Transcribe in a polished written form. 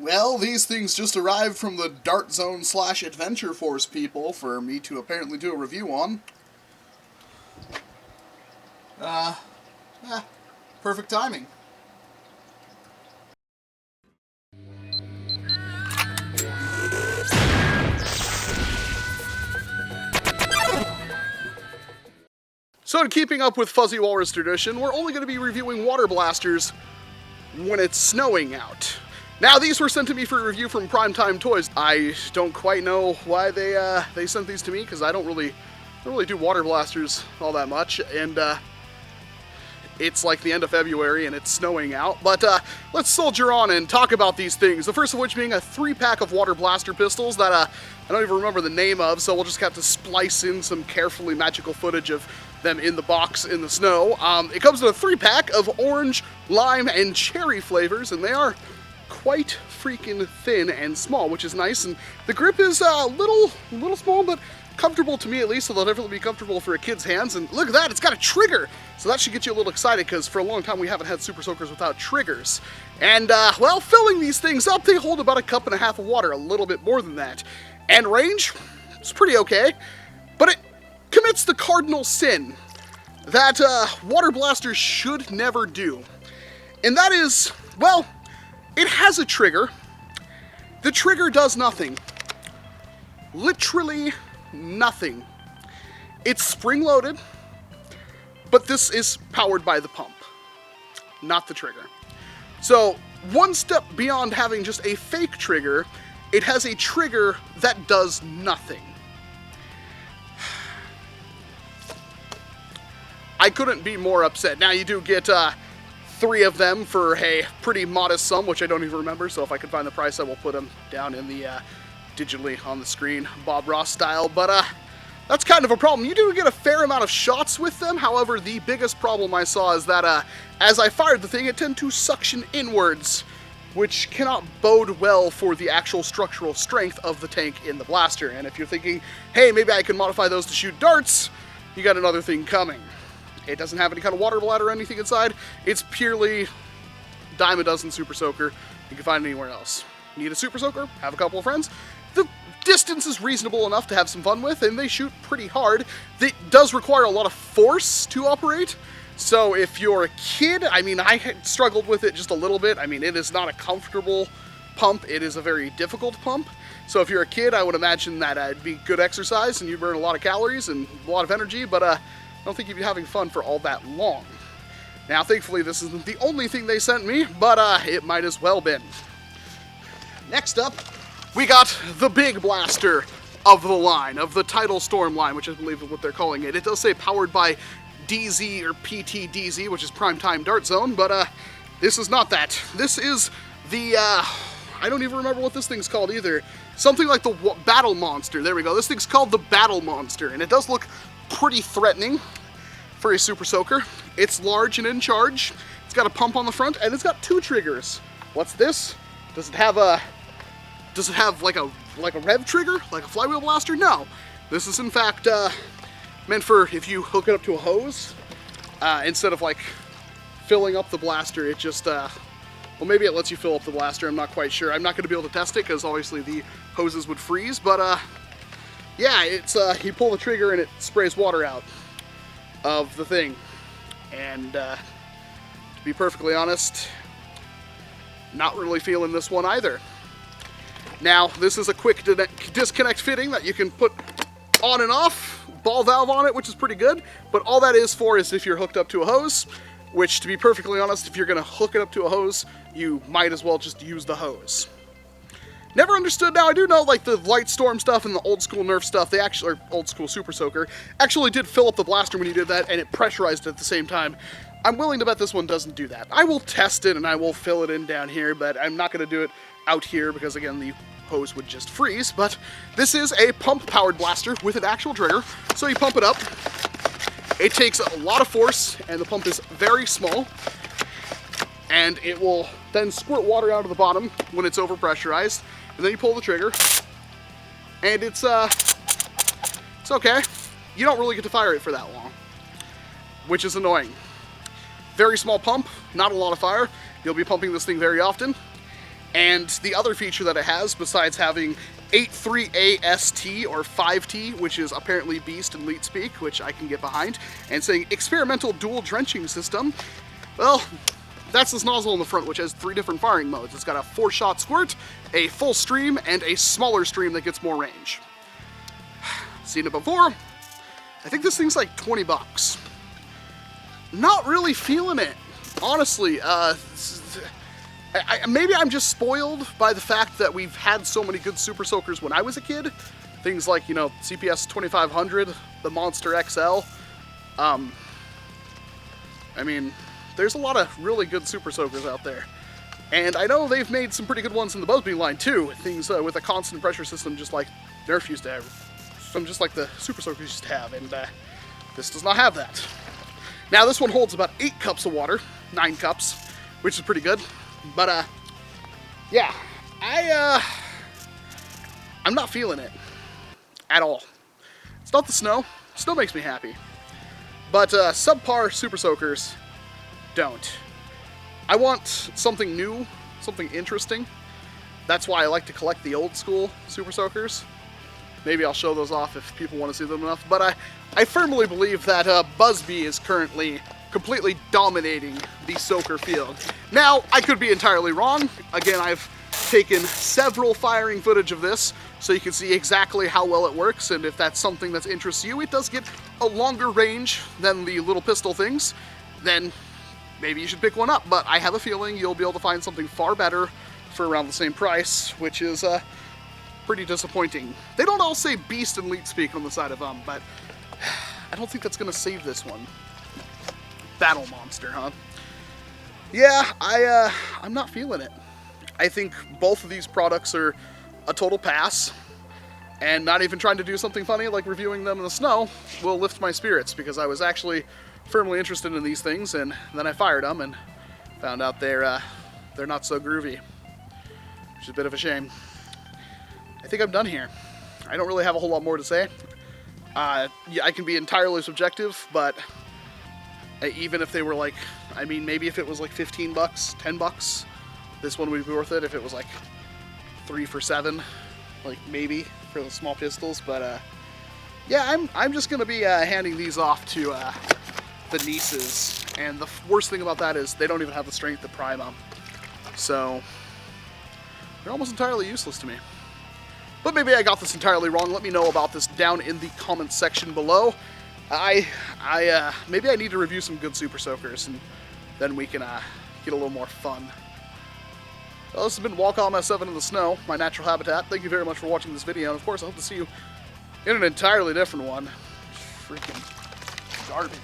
Well, these things just arrived from the Dart Zone / Adventure Force people for me to apparently do a review on. Perfect timing. So in keeping up with Fuzzy Walrus tradition, we're only going to be reviewing water blasters when it's snowing out. Now, these were sent to me for a review from Primetime Toys. I don't quite know why they sent these to me, because I don't really do water blasters all that much, and it's like the end of February and it's snowing out. But let's soldier on and talk about these things. The first of which being a 3-pack of water blaster pistols that I don't even remember the name of, so we'll just have to splice in some carefully magical footage of them in the box in the snow. It comes in a 3-pack of orange, lime, and cherry flavors, and they are quite freaking thin and small, which is nice. And the grip is a little small, but comfortable to me at least, so they'll definitely be comfortable for a kid's hands. And look at that, it's got a trigger! So that should get you a little excited, because for a long time we haven't had Super Soakers without triggers. And, well, filling these things up, they hold about 1.5 cups of water, a little bit more than that. And range, it's pretty okay, but it commits the cardinal sin that water blasters should never do. And that is, well, it has a trigger. The trigger does nothing. Literally nothing. It's spring-loaded, but this is powered by the pump, not the trigger. So, one step beyond having just a fake trigger, it has a trigger that does nothing. I couldn't be more upset. Now, you do get 3 of them for a pretty modest sum, which I don't even remember, so if I can find the price, I will put them down in the digitally on the screen, Bob Ross style. But that's kind of a problem. You do get a fair amount of shots with them. However, the biggest problem I saw is that as I fired the thing, it tended to suction inwards, which cannot bode well for the actual structural strength of the tank in the blaster. And if you're thinking, hey, maybe I can modify those to shoot darts, you got another thing coming. It doesn't have any kind of water bladder or anything inside. It's purely dime a dozen Super Soaker. You can find it anywhere else. Need a Super Soaker? Have a couple of friends? The distance is reasonable enough to have some fun with, and they shoot pretty hard. It does require a lot of force to operate. So if you're a kid, I mean, I struggled with it just a little bit. I mean, it is not a comfortable pump. It is a very difficult pump. So if you're a kid, I would imagine that it'd be good exercise, and you burn a lot of calories and a lot of energy, but I don't think you'd be having fun for all that long. Now, thankfully, this isn't the only thing they sent me, but it might as well been. Next up, we got the big blaster of the line, of the Tidal Storm line, which I believe is what they're calling it. It does say powered by DZ or PTDZ, which is Primetime Dart Zone, but this is not that. This is the, I don't even remember what this thing's called either. Something like the Battle Monster. There we go. This thing's called the Battle Monster, and it does look pretty threatening for a Super Soaker. It's large and in charge. It's got a pump on the front, and it's got 2 triggers. What's this? Does it have like a rev trigger, like a flywheel blaster? No. This is in fact meant for if you hook it up to a hose, instead of like filling up the blaster, it just well, maybe it lets you fill up the blaster. I'm not quite sure. I'm not going to be able to test it because obviously the hoses would freeze, but yeah, it's you pull the trigger and it sprays water out of the thing. And to be perfectly honest, not really feeling this one either. Now, this is a quick disconnect fitting that you can put on and off, ball valve on it, which is pretty good, but all that is for is if you're hooked up to a hose, which, to be perfectly honest, if you're going to hook it up to a hose, you might as well just use the hose. Never understood. Now, I do know, like, the Light Storm stuff and the old school Nerf stuff, they actually, or old school Super Soaker, actually did fill up the blaster when you did that, and it pressurized it at the same time. I'm willing to bet this one doesn't do that. I will test it, and I will fill it in down here, but I'm not going to do it out here because, again, the hose would just freeze. But this is a pump-powered blaster with an actual trigger, so you pump it up. It takes a lot of force, and the pump is very small, and it will then squirt water out of the bottom when it's overpressurized. And then you pull the trigger, and it's okay. You don't really get to fire it for that long, which is annoying. Very small pump, not a lot of fire. You'll be pumping this thing very often. And the other feature that it has, besides having 83AST or 5T, which is apparently Beast and Leet speak, which I can get behind, and saying experimental dual drenching system, well, that's this nozzle in the front, which has 3 different firing modes. It's got a 4-shot squirt, a full stream, and a smaller stream that gets more range. Seen it before. I think this thing's like 20 bucks. Not really feeling it, honestly. Maybe I'm just spoiled by the fact that we've had so many good Super Soakers when I was a kid. Things like, you know, CPS 2500, the Monster XL. I mean, there's a lot of really good Super Soakers out there. And I know they've made some pretty good ones in the Blvd line too. Things with a constant pressure system just like Nerf used to have. Some just like the Super Soakers used to have. And this does not have that. Now this one holds about 8 cups of water. 9 cups, which is pretty good. But, yeah, I'm not feeling it at all. It's not the snow. Snow makes me happy. But, subpar Super Soakers don't. I want something new, something interesting. That's why I like to collect the old school Super Soakers. Maybe I'll show those off if people want to see them enough. But I firmly believe that Buzzbee is currently completely dominating the soaker field. Now, I could be entirely wrong. Again, I've taken several firing footage of this, so you can see exactly how well it works, and if that's something that interests you, it does get a longer range than the little pistol things, then maybe you should pick one up. But I have a feeling you'll be able to find something far better for around the same price, which is pretty disappointing. They don't all say Beast and Leet speak on the side of them, but I don't think that's going to save this one. Battle Monster, huh? Yeah, I'm not feeling it. I think both of these products are a total pass, and not even trying to do something funny like reviewing them in the snow will lift my spirits, because I was actually firmly interested in these things, and then I fired them and found out they're not so groovy, which is a bit of a shame. I think I'm done here. I don't really have a whole lot more to say. Yeah, I can be entirely subjective, but even if they were like, I mean, maybe if it was like 15 bucks, 10 bucks, this one would be worth it. If it was like 3 for $7, like maybe for the small pistols. But yeah, I'm just gonna be handing these off to the nieces. And the worst thing about that is they don't even have the strength to prime them, so they're almost entirely useless to me. But maybe I got this entirely wrong. Let me know about this down in the comments section below. Maybe I need to review some good Super Soakers, and then we can get a little more fun. Well, this has been Walcom S7 in the snow, my natural habitat. Thank you very much for watching this video, and of course I hope to see you in an entirely different one. Freaking garbage.